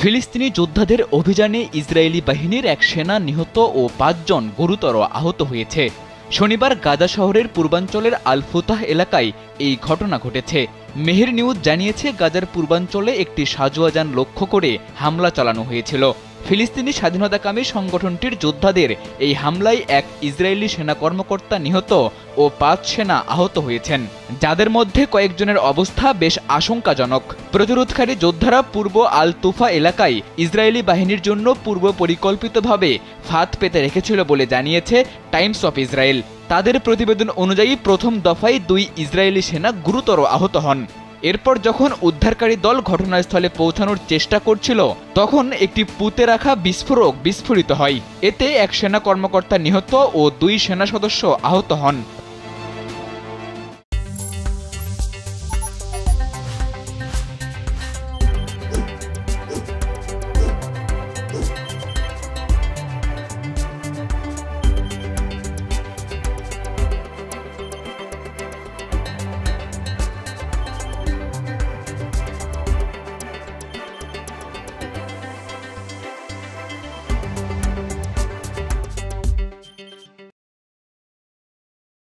ফিলিস্তিনি যোদ্ধাদের অভিযানে ইসরায়েলি বাহিনীর এক সেনা নিহত ও ৫ জন গুরুতর আহত হয়েছে। শনিবার গাজা শহরের পূর্বাঞ্চলের আল ফুতাহ এলাকায় এই ঘটনা ঘটেছে। মেহের নিউজ জানিয়েছে, গাজার পূর্বাঞ্চলে একটি সাজোয়া যান লক্ষ্য করে হামলা চালানো হয়েছিল। ফিলিস্তিনি স্বাধীনতাকামী সংগঠনটির যোদ্ধাদের এই হামলায় এক ইসরায়েলি সেনা কর্মকর্তা নিহত ও ৫ সেনা আহত হয়েছেন, যাদের মধ্যে কয়েকজনের অবস্থা বেশ আশঙ্কাজনক। প্রতিরোধকারী যোদ্ধারা পূর্ব আল তুফা এলাকায় ইসরায়েলি বাহিনীর জন্য পূর্ব পরিকল্পিতভাবে ফাঁদ পেতে রেখেছিল বলে জানিয়েছে টাইমস অফ ইসরায়েল। তাদের প্রতিবেদন অনুযায়ী প্রথম দফায় ২ ইসরায়েলি সেনা গুরুতর আহত হন। এরপর যখন উদ্ধারকারী দল ঘটনাস্থলে পৌঁছানোর চেষ্টা করছিল, তখন একটি পুঁতে রাখা বিস্ফোরক বিস্ফোরিত হয়। এতে এক সেনা কর্মকর্তা নিহত ও ২ সেনা সদস্য আহত হন।